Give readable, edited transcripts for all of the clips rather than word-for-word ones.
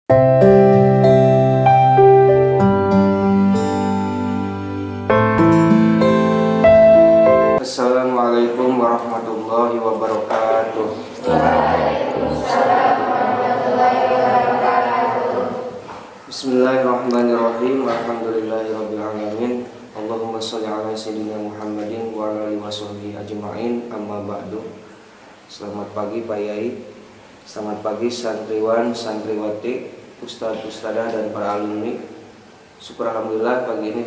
Assalamualaikum warahmatullahi wabarakatuh. Waalaikumsalam warahmatullahi wabarakatuh. Bismillahirrahmanirrahim. Alhamdulillahirabbil alamin. Allahumma sholli ala sayyidina Muhammadin wa ala alihi washabbihi ajmain. Amma ba'du. Selamat pagi Pak Yai. Selamat pagi santriwan, santriwati, ustadz, ustadzah dan para alumni. Syukur alhamdulillah pagi ini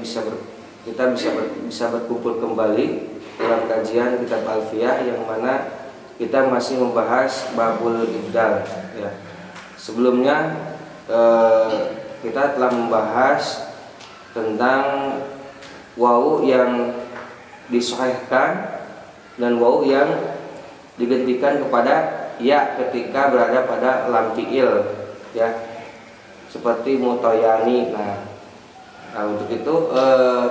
kita bisa berkumpul kembali dalam kajian kitab Alfiyah yang mana kita masih membahas babul ibdal ya. Sebelumnya kita telah membahas tentang wawu yang disahihkan dan wawu yang digantikan kepada ya ketika berada pada lam fi'il ya, seperti mutoyani. Nah, untuk itu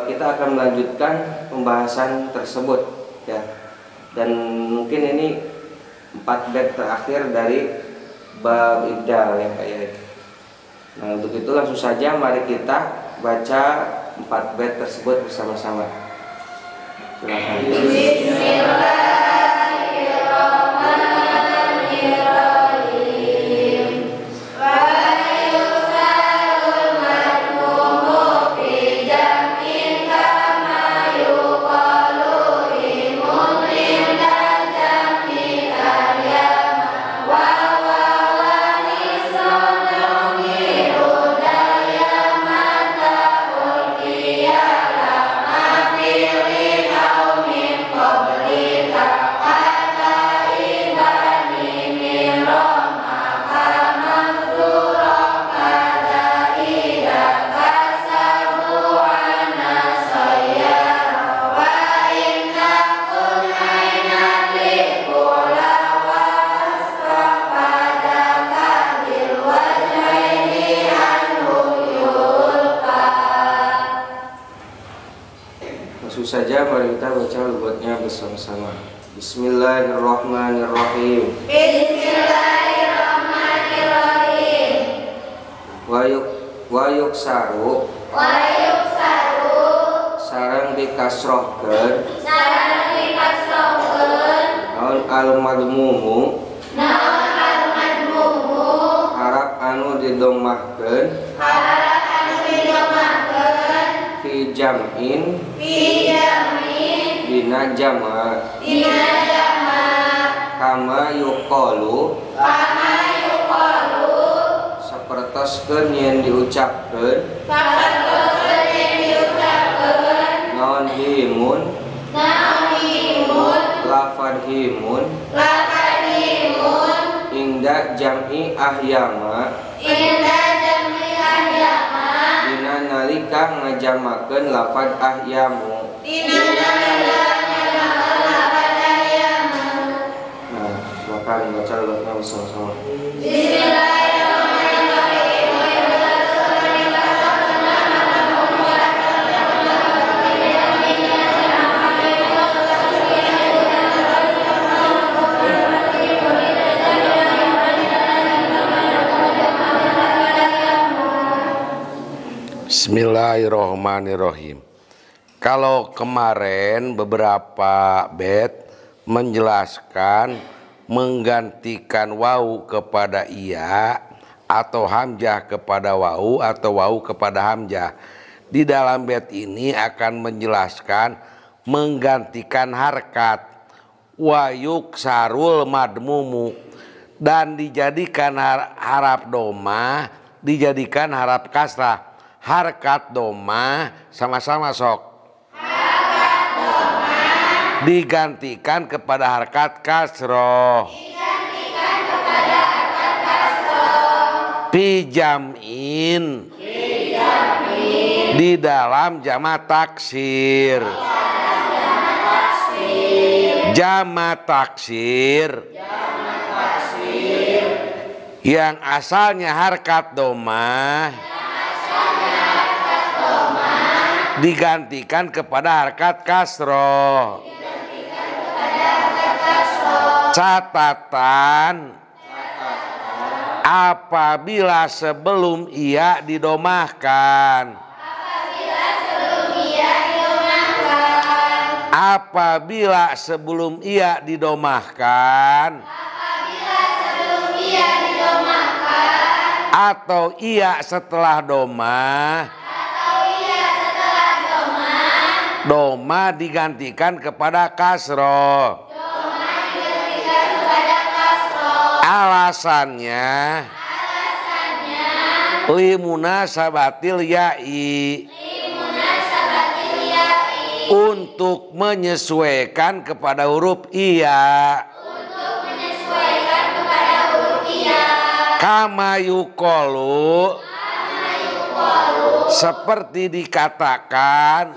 kita akan melanjutkan pembahasan tersebut ya. Dan mungkin ini 4 bait terakhir dari bab ibdal ya Pak Yai. Nah, untuk itu langsung saja mari kita baca 4 bait tersebut bersama-sama. Silakan. Saja mari kita baca lugatnya bersama-sama. Bismillahirrahmanirrahim. Bismillahirrahmanirrahim. Wayuk saru sarang dikasrohkeun naon al-madmumu harap anu didomahkeun fi jam'in dina jama kama yuqalu sapertoskeun yen diucapkeun naon himun lafad himun ingda jam'i ahyama dina nalika ngajamakeun lafad ahyamu. Nah, silakan baca lafaznya bersama-sama. Bismillahirrahmanirrahim. Kalau kemarin beberapa bait menjelaskan menggantikan wawu kepada iya atau hamzah kepada wawu atau wawu kepada hamzah, di dalam bait ini akan menjelaskan menggantikan harkat wayuk sarul madmumu dan dijadikan harap doma dijadikan harap kasrah. Harkat doma sama-sama sok digantikan kepada harkat kasroh. Pijam'in di dalam jama taksir. Jama taksir yang asalnya harkat doma digantikan kepada harkat kasroh. Catatan apabila sebelum ia didomahkan. Apabila sebelum ia didomahkan. Atau ia setelah domah. Doma digantikan kepada kasro. Alasannya limunasabatil ya'i, untuk menyesuaikan kepada huruf iya. Kama yuqalu, seperti dikatakan.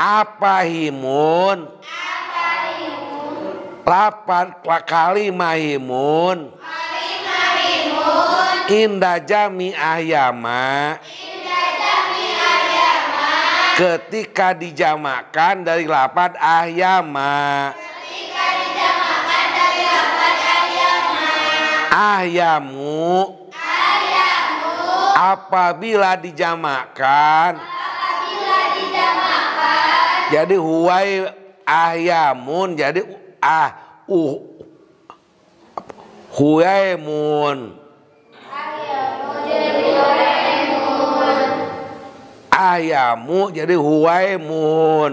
Apa himun, lapan kali mahimun, indah jami ahyama, ketika dijamakan dari lapan ahyama. Ahyamu, apabila dijamakan. Jadi huwai ahyamun, jadi huwaimun. Ahyamu jadi huwaimun.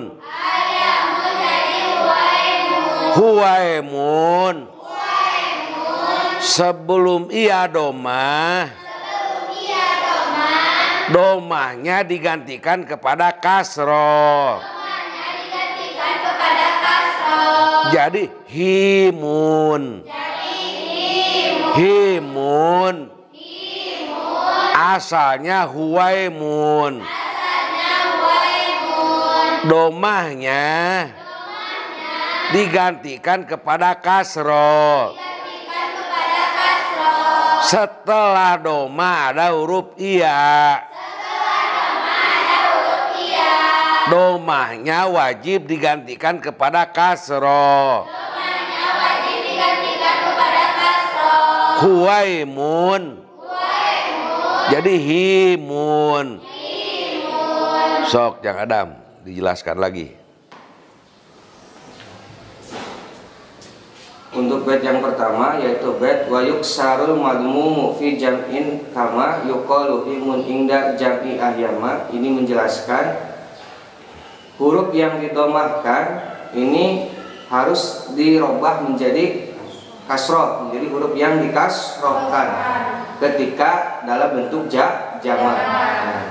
Huwaimun. Sebelum ia domah. Domahnya digantikan kepada kasro. Jadi himun. Himun. Asalnya huwaimun. Domahnya digantikan kepada kasro. Setelah doma ada huruf iya. Domahnya wajib digantikan kepada kasro. Huwaimun. Jadi himun. Sok Jang Adam dijelaskan lagi. Untuk bait yang pertama yaitu bait wa yuksarul madmumu fi jam'in kama yuqalu himun inda jam'i ahyama. Ini menjelaskan huruf yang didomahkan ini harus dirubah menjadi kasroh, menjadi huruf yang dikasrohkan ketika dalam bentuk jamak. Nah,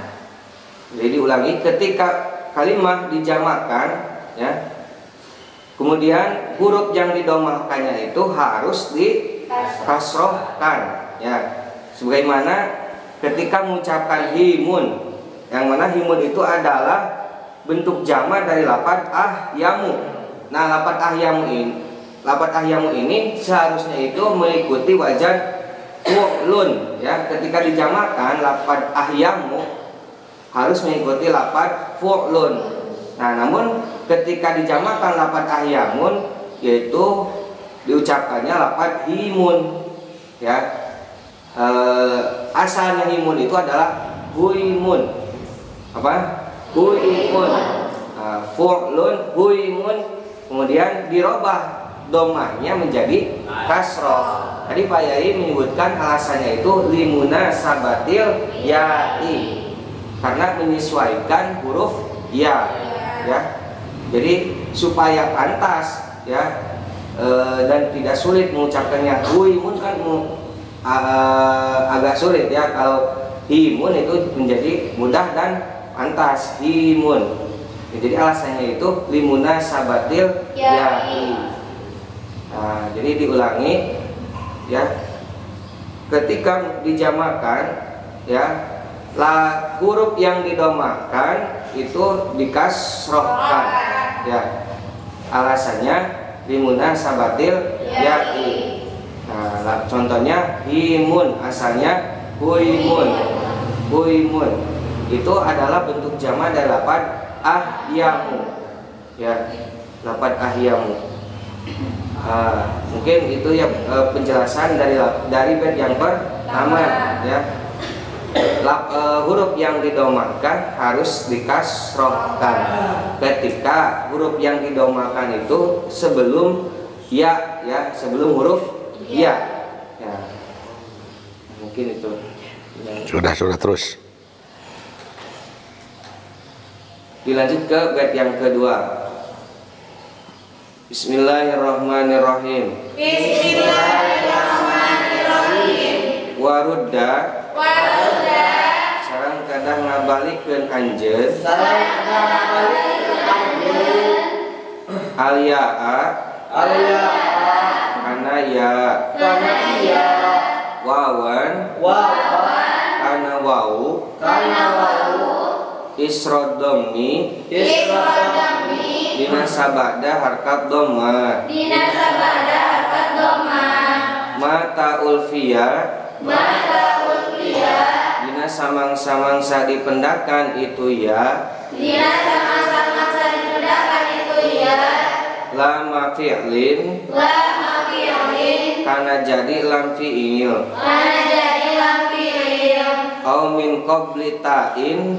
jadi diulangi, ketika kalimat dijamakan, ya, kemudian huruf yang didomahkannya itu harus dikasrohkan, ya, sebagaimana ketika mengucapkan himun, yang mana himun itu adalah bentuk jamak dari lafaz ahyamu. Nah, lafaz ahyamu ini seharusnya itu mengikuti wazan fu'lun, ya. Ketika dijamakkan lafaz ahyamu harus mengikuti lafaz fu'lun. Nah, namun ketika dijamakkan lafaz ahyamun yaitu diucapkannya lafaz himun, ya. Asalnya himun itu adalah huimun. Apa? Huimun, fu'lun, huimun, kemudian dirobah domahnya menjadi kasroh. Tadi Pak Yai menyebutkan alasannya itu limuna sabatil ya'i, karena menyesuaikan huruf ya, ya. Jadi supaya pantas, ya, dan tidak sulit mengucapkannya. Huimun kan agak sulit, ya. Kalau himun itu menjadi mudah dan pantas, himun. Jadi alasannya itu limuna sabatil ya'i. Nah, jadi diulangi, ya. Ketika dijamakan, ya, huruf yang didomahkan itu dikasrohkan, ya. Alasannya limuna sabatil ya'i. Nah, contohnya himun, asalnya huimun. Huimun itu adalah bentuk jamak dari lafaz ahyamu, ya, lafaz ahyamu. Mungkin itu ya penjelasan dari bait yang pertama ya. Huruf yang didomakan harus dikasrohkan ketika huruf yang didomakan itu sebelum ya, sebelum huruf ya. Mungkin itu. Sudah terus. Dilanjut ke bait yang kedua. Bismillahirrahmanirrahim. Bismillahirrahmanirrahim. Warudda sareng kadang ngabalikeun anjeun alya'a kana ya wawan kana wau isroddomi dina sabada harkat doma mata ulfiya dina samang-samangsa dipendakan itu ya lama fi'lin kana jadi lam fi'il au min qabli ta'in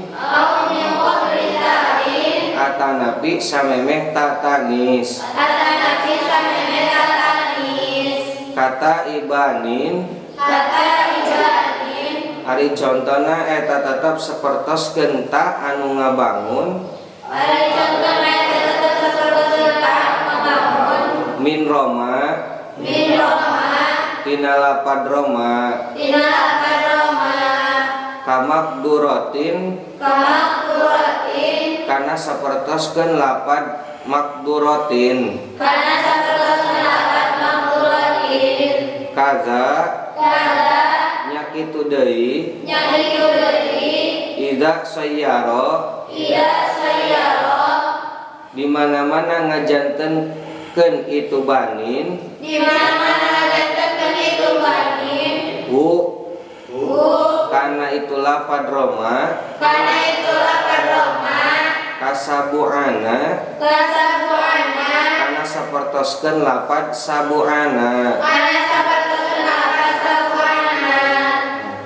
atanapi samemeh tatanis kata ibanin hari contohna eta tetap sapertos genta anu ngabangun min Roma tina lapad Roma kamak durotin karena sapertoskeun lapad makdurotin kaza nyakitu deui ida sayyaro di mana-mana ngajantenkeun itu banin karena itu lafad Roma kasabuana karena sapertoskeun lafad sabuana.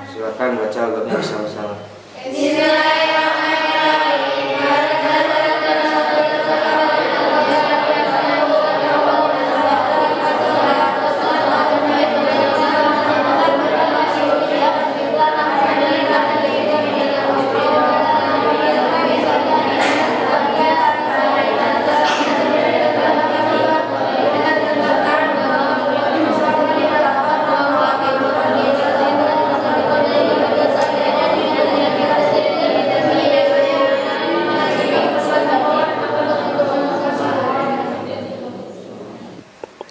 Silakan baca alurnya bersama-sama.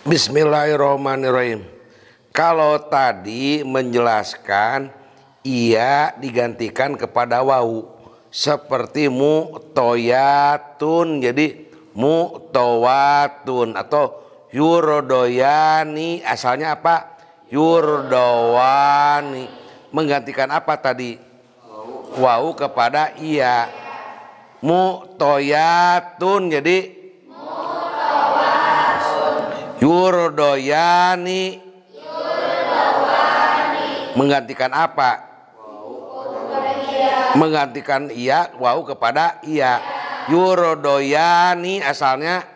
Bismillahirrahmanirrahim. Kalau tadi menjelaskan ia digantikan kepada wau seperti mu'toyatun jadi mu'towatun atau yurdoyani, asalnya apa? Yurdowani. Menggantikan apa tadi? Wau kepada ia. Mu'toyatun jadi yurdoyani. Menggantikan apa? Menggantikan ia, wau kepada ia. Yurdoyani asalnya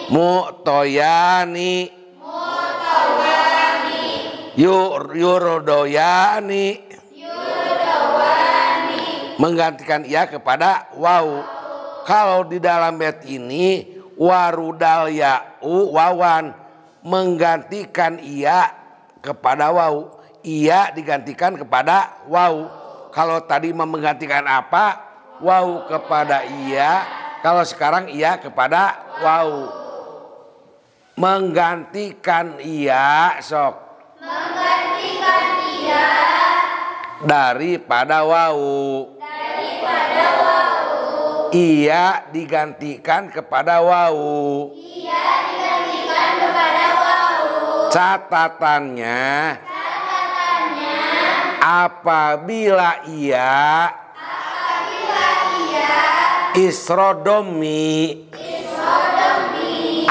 mu'toyani. Yurdoyani. Menggantikan ia kepada wau. Kalau di dalam bait ini warudal ya'u wawan, menggantikan ia kepada wau, ia digantikan kepada wau. Kalau tadi menggantikan apa? Wau kepada ia. Kalau sekarang ia kepada wau. Menggantikan ia sok. Menggantikan ia daripada wau. Ia digantikan kepada wau. Catatannya apabila ia isrodomi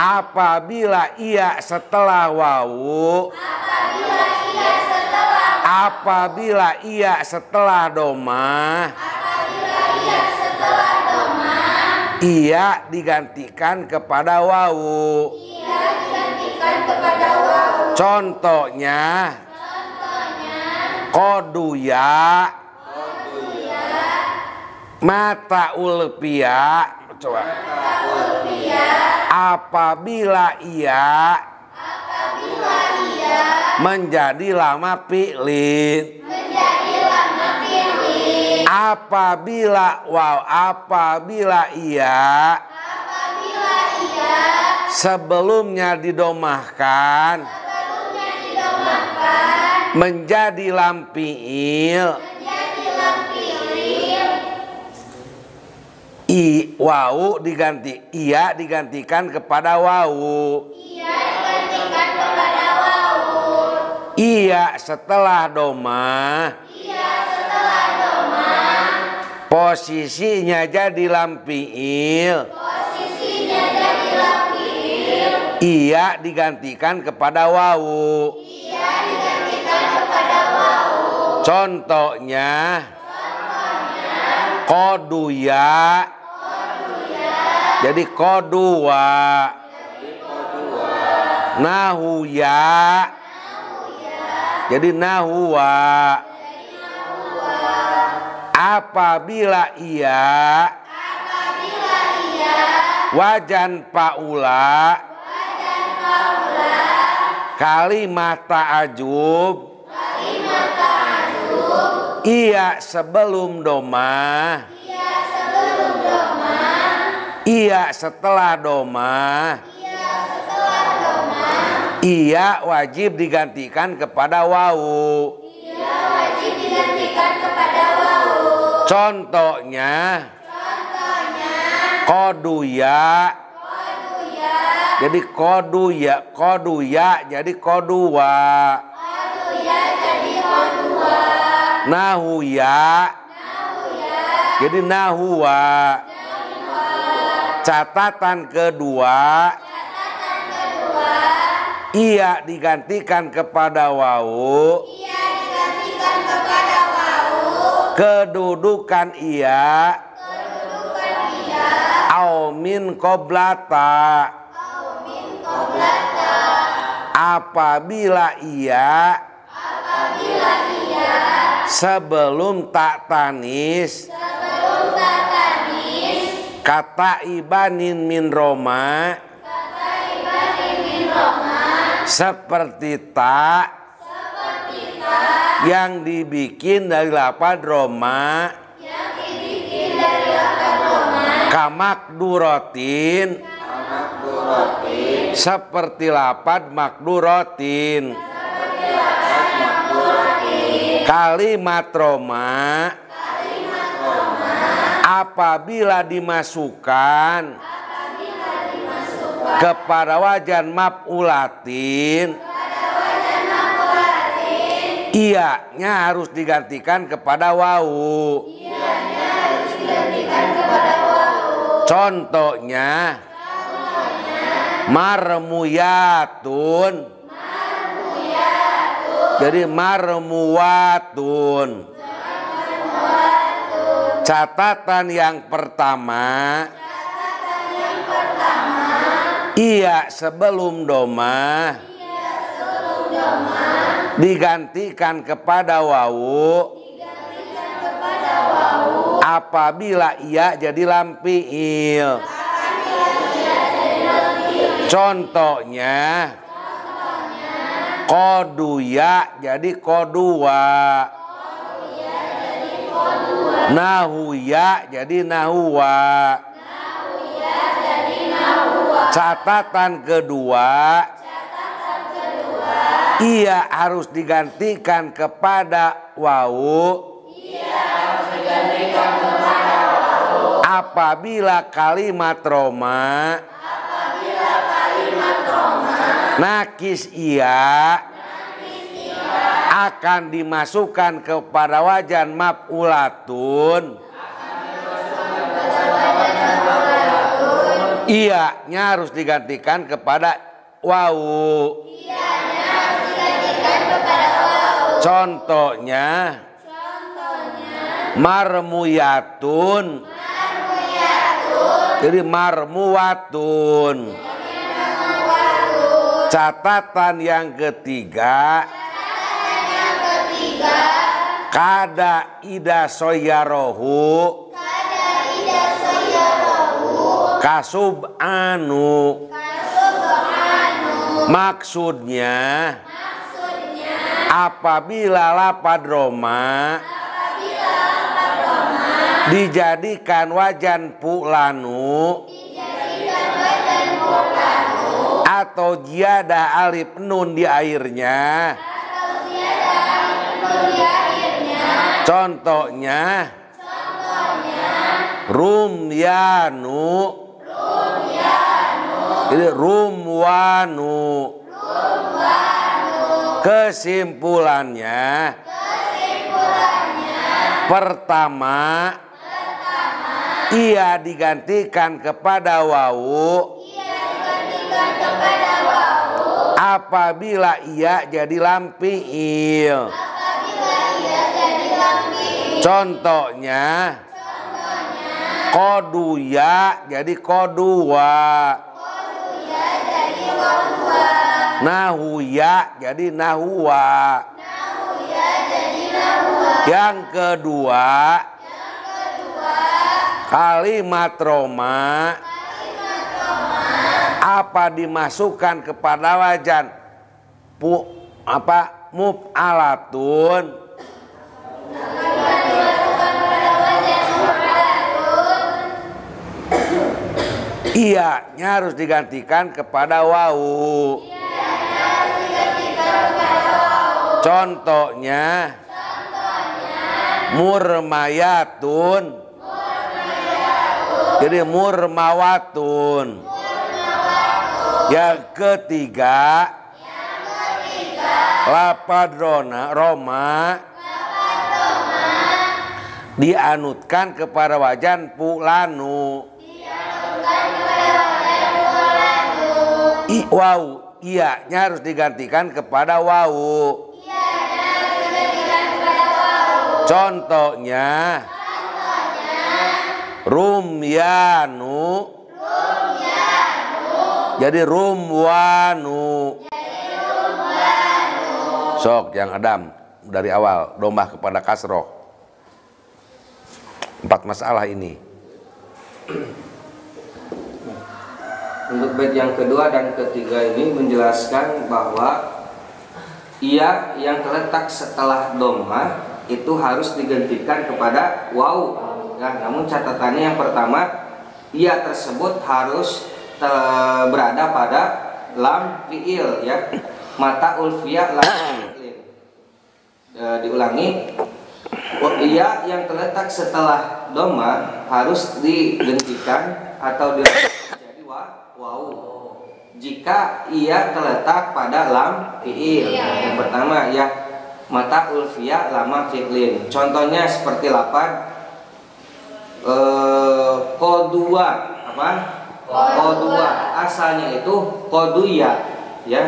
Apabila ia setelah wawu. Apabila ia setelah doma. Ia digantikan kepada wawu. Contohnya. Koduya. Mata ulpia. Coba. Apabila ia menjadi lama fi'lin. Apabila ia sebelumnya didomahkan menjadi lam fi'il. Wawu ia digantikan kepada wawu. Ia setelah doma. Posisinya jadi lam fi'il. Ia digantikan kepada wawu. Contohnya. Koduya. Jadi kodua. Nahuya. Jadi nahuwa. Apabila ia wajan paula kalimat ta'ajub ia sebelum doma. Ia setelah doma. Ia wajib digantikan kepada wawu. Contohnya. Koduya. Jadi koduya jadi kodua. Nahuya. Jadi nahuwa. Catatan kedua. Ia digantikan kepada wawu. Kedudukan ia. Aumin qoblata. Apabila ia sebelum tak tanis. Kata ibanin min Roma. Seperti tak yang dibikin dari lapad Roma. Kamakdurotin. Seperti lapad makdurotin. Kalimat Roma. Apabila dimasukkan kepada wajan maf'ulatin, ianya harus digantikan kepada wawu. Contohnya marmuyatun. Jadi marmuwatun. Catatan yang pertama. Ia sebelum doma. Digantikan kepada wawu. Apabila ia jadi lam fi'il. Contohnya. Koduya jadi kodua. Nahuya jadi nahuwa. Catatan kedua. Ia harus digantikan kepada wawu. Apabila kalimat Roma. Nakis ia akan dimasukkan kepada wajan maf'ulatun Iya-nya harus digantikan kepada wawu. Iyanya harus digantikan kepada wawu. Contohnya marmuyatun. Jadi marmuwatun. Catatan yang ketiga, kada ida soyarohu kasub anu. Maksudnya apabila lapad roma dijadikan wajan pu'lanu atau jiada alif nun di airnya. Contohnya rumyanu. Jadi rumwanu. Kesimpulannya pertama ia digantikan kepada wawu apabila ia jadi lam fi'il. Contohnya koduya jadi kodua, nahuya jadi nahuwa. Yang kedua kalimat roma apa dimasukkan kepada wajan muf'alatun. Iya-nya harus digantikan kepada wawu. Contohnya murmayatun. Jadi murmawatun. Yang ketiga lapad roma dianutkan kepada wajan pu'lanu. Wawu, iya-nya harus digantikan kepada wawu. Contohnya rumyanu. Jadi rumwanu. Sok yang adam dari awal domah kepada kasroh. 4 masalah ini. Untuk bait yang kedua dan ketiga ini menjelaskan bahwa ia yang terletak setelah domah itu harus digantikan kepada wawu. Ya, namun catatannya yang pertama, ia tersebut harus berada pada lam fi'il ya. Mata ulfiyah lam fi'il. Diulangi. Ia yang terletak setelah domah harus digantikan atau jadi wawu jika ia terletak pada lam fi'il. Yang pertama ya mata ulfiyah lama fi'lin. Contohnya seperti lapad kodua apa? Kodua asalnya itu koduya ya.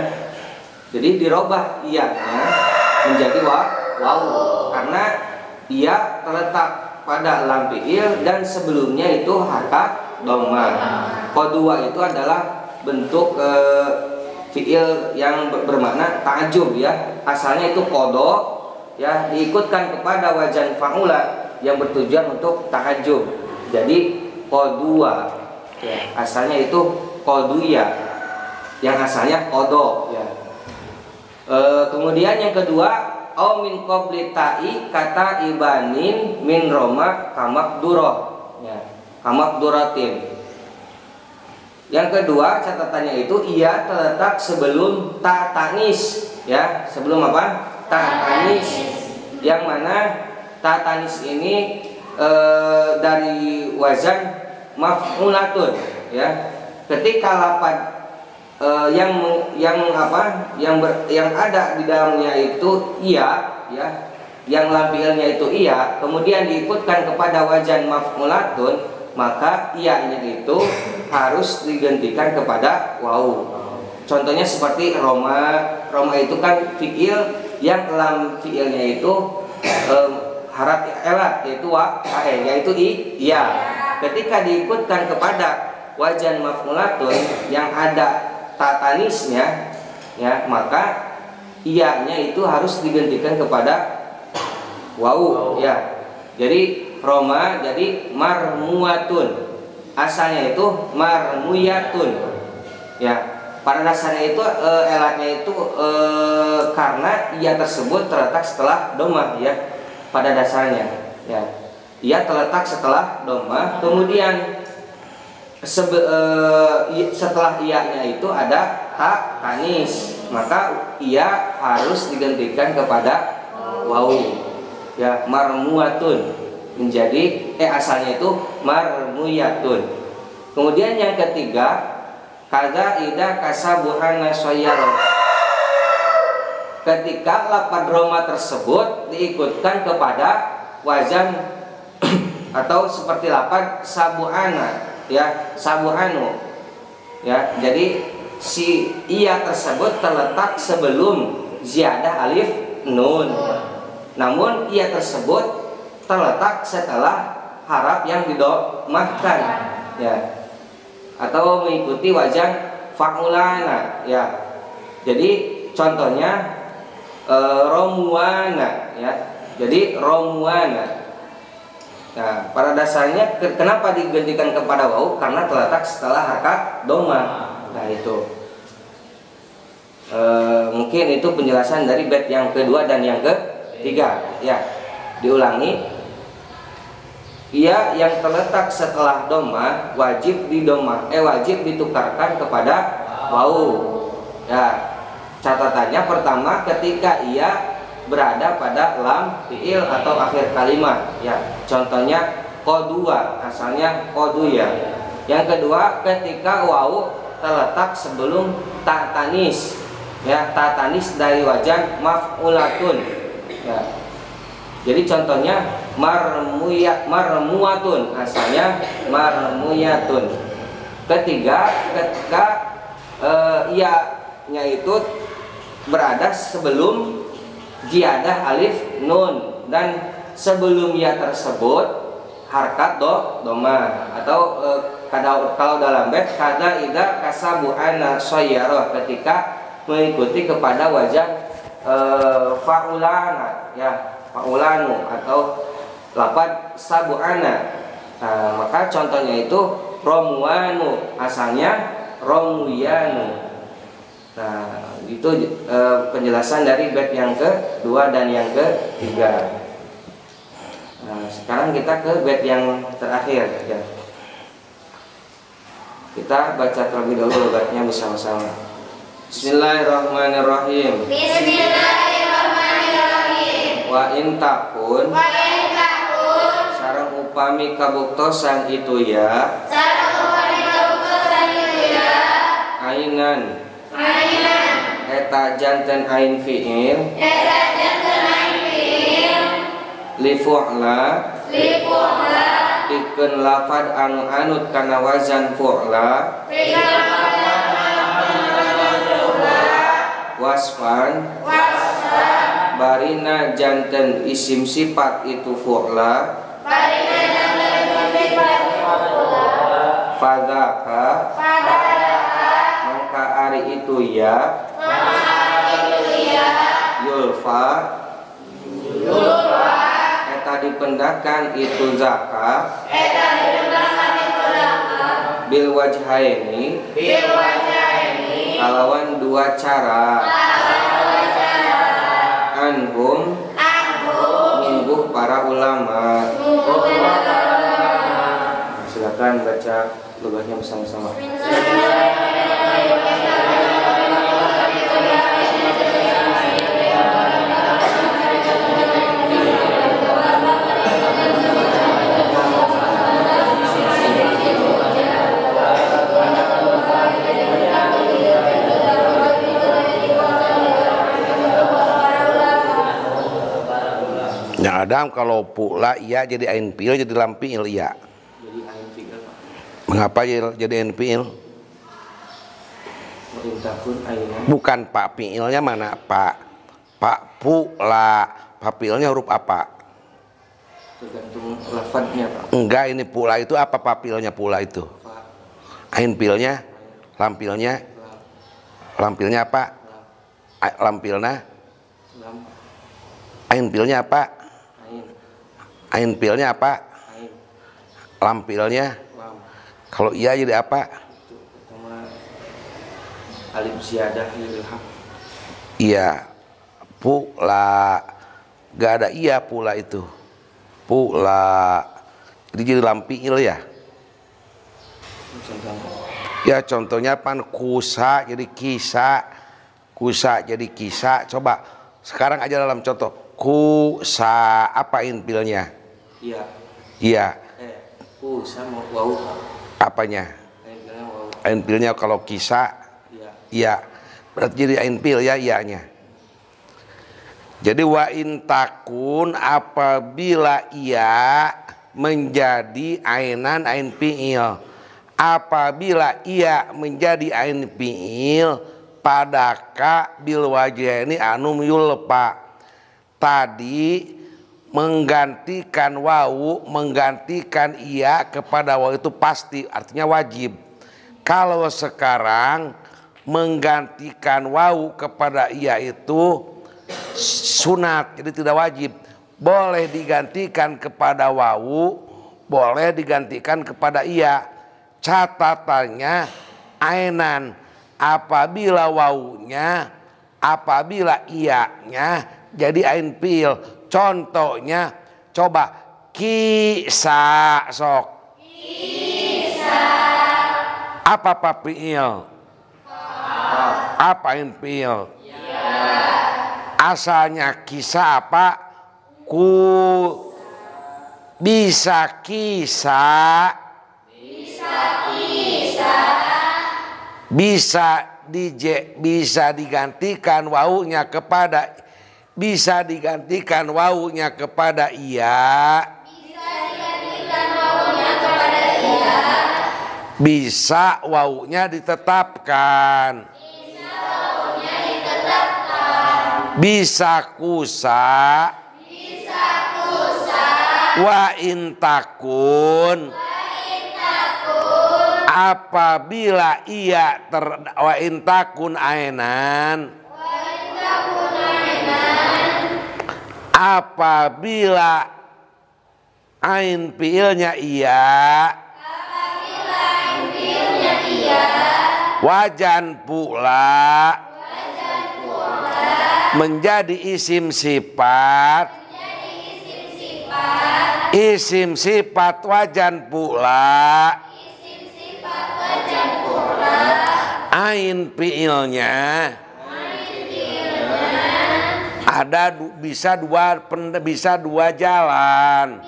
Jadi dirubah iyanya menjadi wawu karena ia terletak pada lam fi'il dan sebelumnya itu harokat dhamma. Kodua itu adalah bentuk fi'il yang bermakna ta'ajub ya. Asalnya itu kodo ya, diikutkan kepada wajan fa'ula yang bertujuan untuk ta'ajub. Jadi kodua ya, asalnya itu koduya yang asalnya kodo ya. Kemudian yang kedua au min qabli ta'i kata ibanin min roma kamakdurah ya, kamakduratin. Yang kedua catatannya itu ia terletak sebelum ta tanis ya, sebelum apa? Ta tanis. Yang mana ta tanis ini dari wazan maf'ulatun ya. Ketika lapad yang ada di dalamnya itu ia ya, yang lam fi'ilnya itu ia, kemudian diikutkan kepada wajan maf'ulatun, maka ia-nya itu harus digantikan kepada wau. Contohnya seperti Roma. Roma itu kan fiil yang lam fiilnya itu harap elat yaitu yaitu iya. Ketika diikutkan kepada wajan maf'ulatun yang ada tatanisnya, ya, maka iyanya itu harus digantikan kepada wau, ya. Jadi Roma jadi marmuatun. Asalnya itu marmuyatun. Ya. Pada dasarnya itu elatnya itu karena ia tersebut terletak setelah domah, ya. Pada dasarnya, ya. Ia terletak setelah domah, kemudian setelah iyanya itu ada tak tanis, maka ia harus digantikan kepada wau, ya, marmuatun menjadi asalnya itu marmuyatun. Kemudian yang ketiga, kaza ida kasabuhana soyaro, ketika lafadz Roma tersebut diikutkan kepada wazan atau seperti lafadz sabuhana, ya, sabuhanu, ya. Jadi si iya tersebut terletak sebelum ziyadah alif nun, namun iya tersebut terletak setelah harap yang didomahkan, ya, atau mengikuti wazan fa'ulana, ya. Jadi contohnya romuana, ya. Jadi romuana. Nah, pada dasarnya kenapa digantikan kepada wau? Karena terletak setelah harakat doma. Nah, itu mungkin itu penjelasan dari bait yang kedua dan yang ketiga, ya. Diulangi, ia yang terletak setelah doma wajib wajib ditukarkan kepada wau, ya. Catatannya pertama, ketika ia berada pada lam fiil atau akhir kalimat, ya. Contohnya qodua, asalnya qoduya. Yang kedua, ketika wau terletak sebelum ta tanis, ya, ta tanis dari wajan maf'ulatun, ya. Jadi contohnya marmuatun, asalnya marmuyatun. Ketiga, ketika ia-nya itu berada sebelum ziyadah alif nun dan sebelum ya tersebut harkat doma, atau kalau dalam bait kada ida kasabuana soyaro, ketika mengikuti kepada wajah fa'ulana, ya, fa'ulanu atau lafadz sabuana. Nah, maka contohnya itu romuanu, asalnya romuyanu. Nah, itu penjelasan dari bait yang kedua dan yang ketiga. Nah, sekarang kita ke bait yang terakhir, ya. Kita baca terlebih dahulu baitnya bersama-sama. Bismillahirrahmanirrahim. Bismillahirrahmanirrahim. Wa in takun sareng upami kabuktosan itu, ya. Ainan eta janten ain fiil li fu'la pikeun lafad anu anut kana wazan fu'la wasfan barina janten isim sifat itu fu'la fadzaka maka ari itu, ya, yulfa eta dipendakan itu zakat bil wajhaini kalawan dua cara anhum minggu para ulama. Silakan baca lugahnya bersama-sama. Ya Adam, kalau pula iya jadi ain fiil, jadi lam fiil, iya. Jadi ain fiil, Pak. Mengapa jadi ain fiil? Perintahkan aina. Bukan pak, fiilnya mana pak? Pak pula, pak fiilnya huruf apa? Tergantung lafadznya Pak. Enggak, ini pula itu apa pak fiilnya pula itu? Fa, Ain fiilnya, lampilnya, lam, lampilnya apa? Lampilnya, lam, ain fiilnya apa? ain, Ain fiilnya apa? ain, Lampilnya, lam. kalau iya jadi apa? Itu pertama alif ziyadah lil haq. Iya, pula, gak ada iya pula itu, pula, jadi lampiil ya. Contohnya Ya contohnya pan kusa jadi kisa, kusa jadi kisa. Coba sekarang aja dalam contoh kusa apa infilnya? iya. Iya, Sama wau. apanya? Ain bilang wau. Infilnya kalau kisa, Iya. iya. Berarti jadi infil ya ianya. Jadi wa intakun apabila ia menjadi ainan ain fiil. Apabila ia menjadi ain fiil padaka bil wajhaini anu yulpa. Tadi menggantikan wawu, menggantikan ia kepada wawu itu pasti, artinya wajib. Kalau sekarang menggantikan wawu kepada ia itu sunat, jadi tidak wajib. Boleh digantikan kepada wawu, boleh digantikan kepada ia. Catatannya ainan apabila wawunya, apabila ianya jadi ain fiil. Contohnya coba kisa sok. Kisa. Apa fiil? Apa ain fiil? Asalnya kisa apa? Bisa kisa. Bisa digantikan wawunya kepada, bisa digantikan wawunya kepada iya. Bisa wawunya ditetapkan. Bisa kusa. Wa intakun. Apabila ia wa intakun ainan. Apabila ain fiilnya iya. Wajan pula. Menjadi isim sifat. Isim sifat wajan pula. Ain fiilnya ada bisa dua jalan.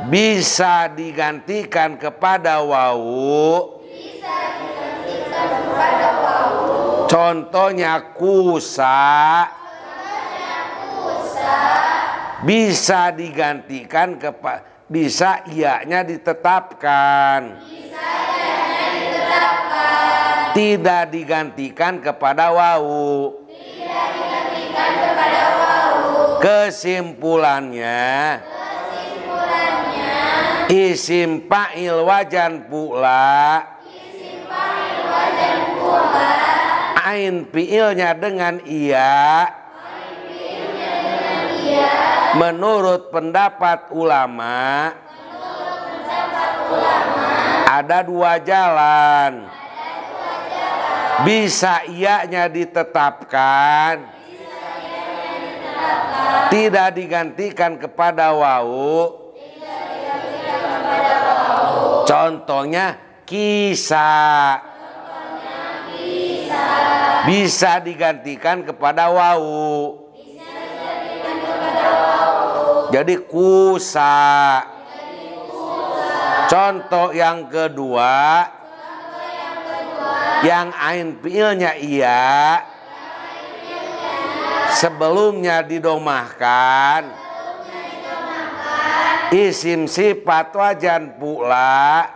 Bisa digantikan kepada wawu. Contohnya kusa. Bisa digantikan kepada, bisa ianya ditetapkan. Tidak digantikan kepada wawu. Kesimpulannya, isim fa'il wajan pula. Ain fiilnya dengan iya. Menurut pendapat ulama, ada dua jalan. Bisa ianya ditetapkan, tidak digantikan kepada wawu. Contohnya kisa. Bisa digantikan kepada wawu. Jadi kusa. Contoh yang kedua, yang ain fiilnya iya, sebelumnya didomahkan, Isim sifat wajan pula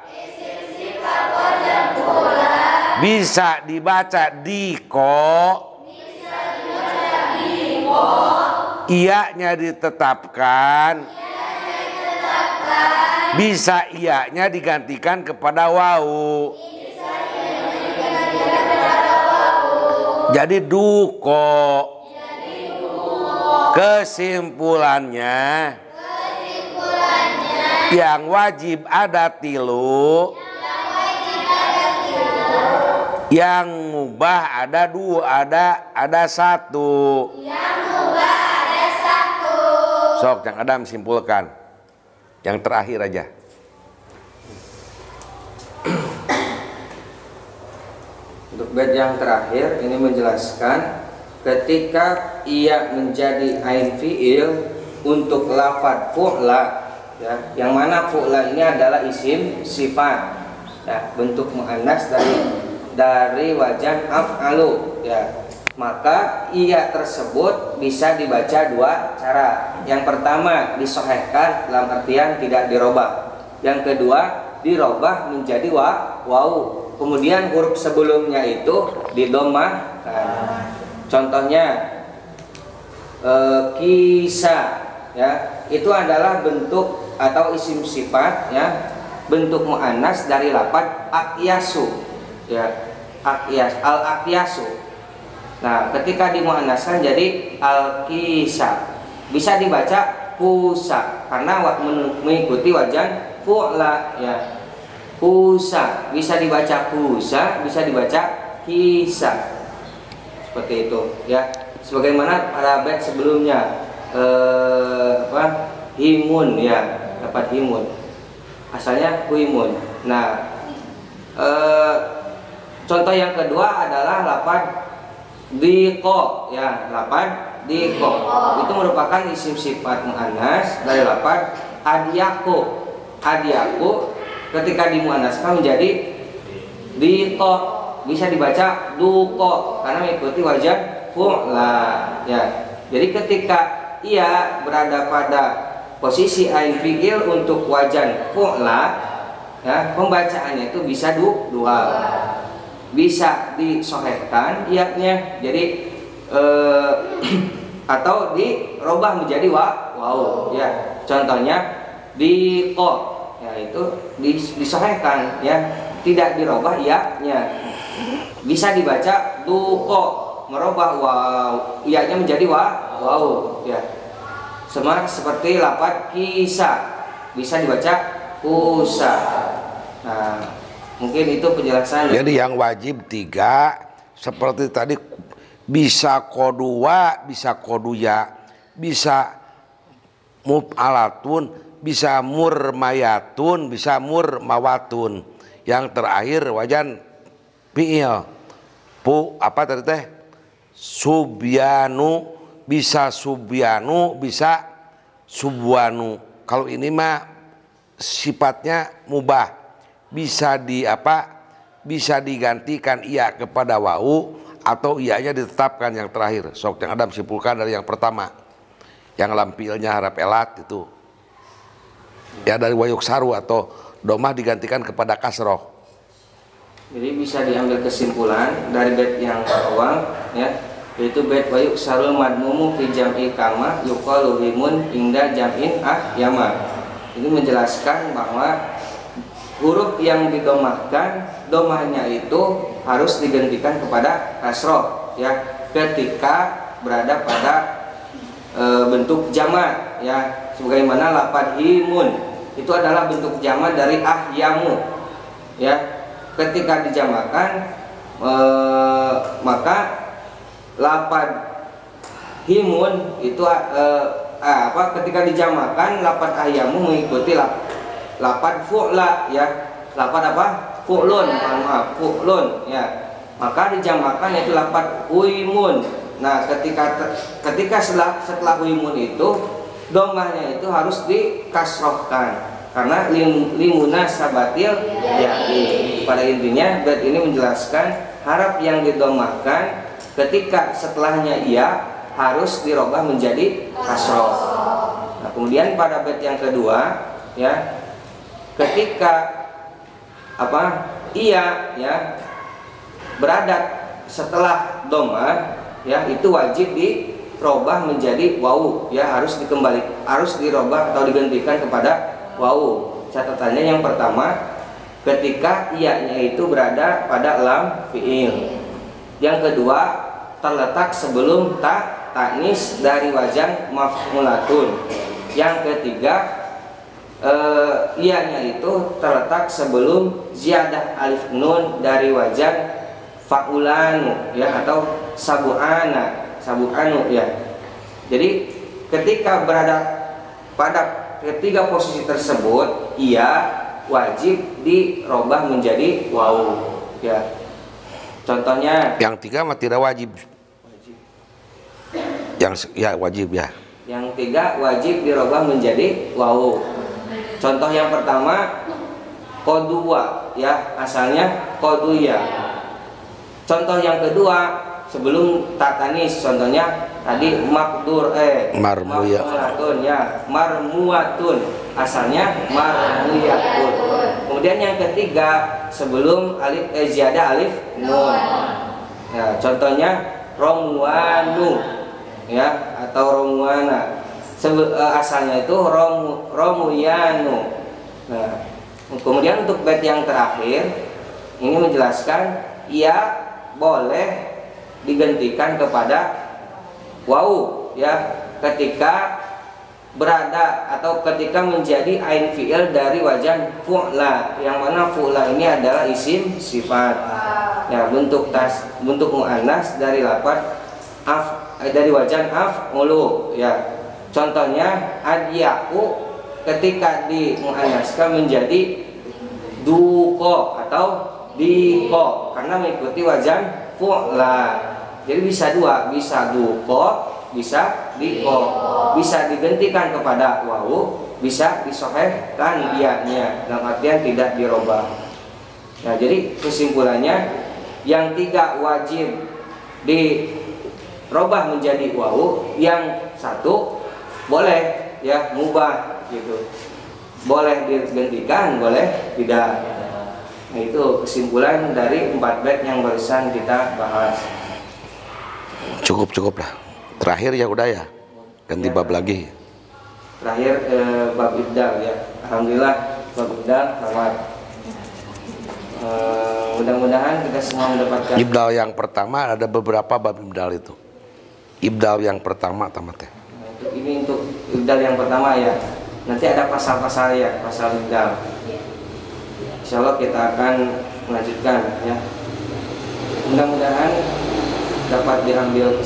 bisa dibaca diko, iya-nya ditetapkan, bisa iya-nya digantikan kepada wau. Jadi duko. Kesimpulannya yang wajib ada tilu, yang mubah ada dua, ada satu. Sok yang Adam simpulkan. Yang terakhir aja. Untuk bait yang terakhir ini menjelaskan ketika ia menjadi ain fiil untuk lafadz fu'la, ya, yang mana fu'la ini adalah isim sifat, ya, bentuk muannas dari wajan af'alu, ya, maka ia tersebut bisa dibaca dua cara. Yang pertama disohehkan dalam artian tidak dirobah. Yang kedua dirobah menjadi wau. Kemudian huruf sebelumnya itu didomahkan. Contohnya kisah, ya, itu adalah bentuk atau isim sifat, ya, bentuk muannas dari lafadz aqyasu, ya, al-aqyasu. Nah, ketika dimuannaskan jadi al-kisah, bisa dibaca kusa karena mengikuti wajan fu'la, ya. Kusa bisa dibaca kusa, bisa dibaca kisah. Seperti itu, ya. Sebagaimana pada bait sebelumnya himun, ya, dapat himun. Asalnya huimun. Nah, contoh yang kedua adalah lafadz diko, ya, lafadz diko. Itu merupakan isim sifat muannas dari lafadz adiyaku. Adiyaku ketika dimuannaskan menjadi diko, bisa dibaca duko karena mengikuti wajan fu'la, ya. Jadi ketika ia berada pada posisi ain fi'il untuk wajan fu'la, ya, pembacaannya itu bisa dua, bisa disohehkan ianya, jadi atau dirobah menjadi wau, ya. Contohnya diko, ya, itu disohehkan, ya, tidak dirobah ianya. Bisa dibaca duko, merubah wau, ianya menjadi wau, ya. Sama seperti lafadz kisah, bisa dibaca kusa. Nah, mungkin itu penjelasan. Jadi yang wajib 3 seperti tadi, bisa kodua, bisa koduya, bisa muf'alatun, bisa murmayatun, bisa murmawatun. Yang terakhir wajan fi'il. Apa tadi teh? Subyanu, bisa subyanu, bisa subwanu. Kalau ini mah sifatnya mubah. Bisa bisa digantikan iya kepada wau atau ianya ditetapkan yang terakhir. Sok yang Adam simpulkan dari yang pertama. Yang lampilnya harap elat itu. Ya, dari wayuk saru atau domah digantikan kepada kasroh. Jadi bisa diambil kesimpulan dari bait yang awal, ya, yaitu bait wayuk sarul madmumu fi jam'i kama yuqalu himun inda jam'in yama. Ini menjelaskan bahwa huruf yang didomahkan, domahnya itu harus digantikan kepada kasroh, ya, ketika berada pada bentuk jamak, ya, sebagaimana lafadz himun itu adalah bentuk jamak dari ahyamu, ya. Ketika dijamakan maka lafadz himun itu ketika dijamakan lafadz ahyamu mengikuti lafadz fu'la, ya, lafadz fu'lun, maaf, fu'lun, ya, maka dijamakan yaitu lafadz huimun. Nah, ketika setelah huimun itu domahnya itu harus dikasrohkan karena limuna sabatil, ya. Pada intinya bait ini menjelaskan harap yang didomahkan ketika setelahnya ia harus dirubah menjadi kasroh. Nah, kemudian pada bait yang kedua ya, ketika ia ya beradat setelah doma ya, itu wajib dirobah menjadi wawu ya, harus dirobah atau digantikan kepada wawu. Catatannya yang pertama, ketika ianya itu berada pada lam fi'il. Yang kedua, terletak sebelum ta'nis dari wajan maf'ulatun. Yang ketiga, ianya itu terletak sebelum ziyadah alif nun dari wajan fa'ulanu ya, atau sabu'anu ya. Jadi ketika berada pada ketiga posisi tersebut, ia wajib dirobah menjadi wawu ya. Contohnya Yang tiga mah tidak wajib. Yang ya wajib ya. Yang tiga wajib dirobah menjadi wawu. Contoh yang pertama, kodua ya, asalnya koduya. Contoh yang kedua, sebelum tatanis, contohnya tadi marmuatun ya, marmuatun, asalnya marmuyatun. Kemudian yang ketiga, sebelum alif ziyadah alif nun ya, contohnya romuanu ya, atau romuana. Asalnya itu romuyanu. Nah, kemudian untuk bait yang terakhir ini menjelaskan ia boleh digantikan kepada wawu ya, ketika berada atau ketika menjadi ain fi'il dari wajan fu'la, yang mana fu'la ini adalah isim sifat ya, bentuk muannas dari lafaz dari wajan af'ulu ya. Contohnya adyaku ketika dimuannaskan menjadi duko atau diko karena mengikuti wajan fu'la. Jadi bisa dua, bisa duko, bisa diko, bisa digantikan kepada wawu, bisa disohehkan ianya, dalam artian tidak dirobah. Nah, jadi kesimpulannya yang tiga wajib dirobah menjadi wawu, yang satu boleh ya, mubah gitu, boleh digantikan, boleh tidak. Nah, itu kesimpulan dari 4 bait yang barusan kita bahas. Cukup lah. Terakhir ya udah ya. Ganti bab lagi. Terakhir bab ibdal ya. Alhamdulillah bab ibdal tamat. Mudah-mudahan kita semua mendapatkan Ibdal yang pertama, ada beberapa bab ibdal itu. Ibdal yang pertama tamatnya. Ini untuk ibdal yang pertama ya. Nanti ada pasal-pasal ya, pasal ibdal. Insya Allah kita akan melanjutkan ya. Mudah-mudahan dapat diambil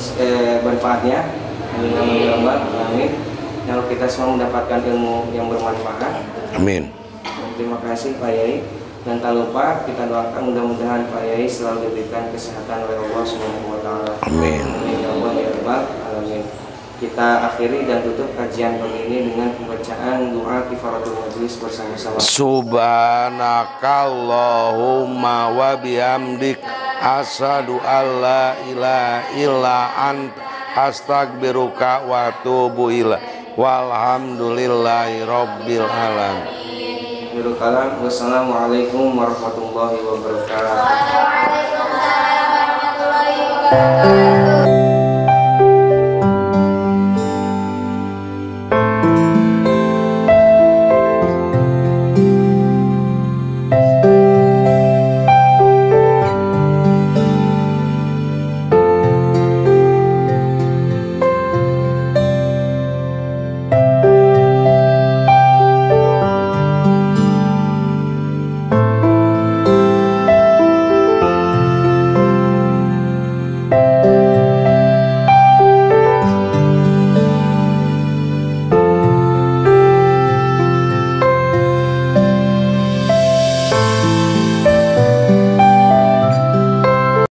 manfaatnya. Amin. Kalau kita semua mendapatkan ilmu yang bermanfaat. Amin. Terima kasih Pak Yai. Dan tak lupa kita doakan mudah-mudahan Pak Yai selalu diberikan kesehatan oleh Allah Subhanahu wa taala. Amin. Amin ya Allah ya rabbal alamin. Kita akhiri dan tutup kajian pagi ini dengan pembacaan doa kifaratul majlis bersama-sama. Subhanakallahumma wa bihamdik asyhadu alla ilaha illa anta astaghfiruka wa atubu ilaik. Walhamdulillahi rabbil alamin. Wassalamualaikum warahmatullahi wabarakatuh. Waalaikumsalam warahmatullahi wabarakatuh.